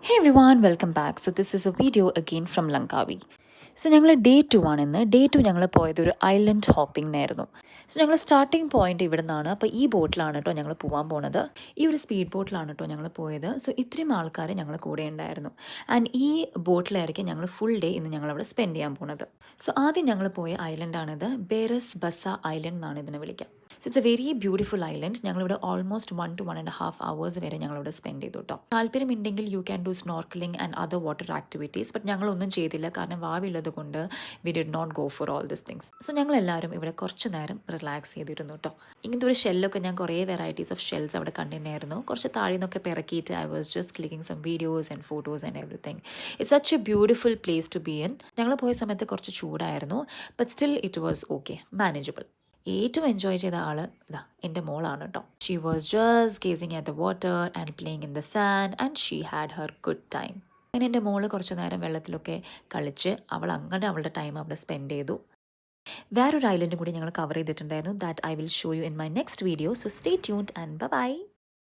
Hey everyone, welcome back. So this is a video again from Langkawi. So ഞങ്ങൾ day 2 ആണിന്ന്. Day 2 ഞങ്ങൾ പോയത് ഒരു island ഹോപ്പിങ്ങിനായിരുന്നു. So ഞങ്ങൾ starting point ഇവിടെ നിന്നാണ്. അപ്പോൾ ഈ ബോട്ടിലാണ് കേട്ടോ ഞങ്ങൾ പോകാൻ പോണത്. ഈ ഒരു സ്പീഡ് ബോട്ടിലാണ് കേട്ടോ ഞങ്ങൾ പോയത്. സോ ഇത്രയും ആൾക്കാർ ഞങ്ങൾ കൂടെ ഉണ്ടായിരുന്നു. ആൻഡ് ഈ ബോട്ടിലായിരിക്കും ഞങ്ങൾ ഫുൾ ഡേ ഇന്ന് ഞങ്ങളവിടെ സ്പെൻഡ് ചെയ്യാൻ പോണത്. സോ ആദ്യം ഞങ്ങൾ പോയ ഐലൻഡാണിത്. ബേറസ് ബസ ഐലൻഡ് എന്നാണ് ഇതിനെ വിളിക്കുക. So it's A very beautiful island. ഞങ്ങളിവിടെ ഓൾമോസ്റ്റ് 1 to 1.5 hours വരെ ഞങ്ങളിവിടെ സ്പെൻഡ് ചെയ്തു കേട്ടോ. താല്പര്യമുണ്ടെങ്കിൽ you can do snorkelling and other water activities. But ഞങ്ങളൊന്നും ചെയ്തില്ല, കാരണം വാവിയുള്ളത് കൊണ്ട് we did not go for all this things. So ഞങ്ങളെല്ലാവരും ഇവിടെ കുറച്ച് നേരം റിലാക്സ് ചെയ്തിരുന്നു കേട്ടോ. ഇങ്ങനത്തെ ഒരു ഷെല്ലൊക്കെ ഞാൻ കുറേ വെറൈറ്റീസ് ഓഫ് ഷെൽസ് അവിടെ കണ്ടിട്ടുണ്ടായിരുന്നു. കുറച്ച് താഴെ നിന്നൊക്കെ പിറക്കിയിട്ട് I was just clicking some videos and photos and everything. It's such a beautiful place to be in. ഞങ്ങൾ പോയ സമയത്ത് കുറച്ച് ചൂടായിരുന്നു, but still it was okay, manageable. ഏറ്റവും എൻജോയ് ചെയ്ത ആള് ഇതാ എൻ്റെ മോളാണ് കേട്ടോ. She was just gazing at the water and playing in the sand and she had her good time. അങ്ങനെ എൻ്റെ മോള് കുറച്ച് നേരം വെള്ളത്തിലൊക്കെ കളിച്ച് അവൾ അങ്ങനെ അവളുടെ ടൈം അവിടെ സ്പെൻഡ് ചെയ്തു. വേറൊരു ഐലൻഡും കൂടി ഞങ്ങൾ കവർ ചെയ്തിട്ടുണ്ടായിരുന്നു. That I will show you in my next video. So stay tuned and by.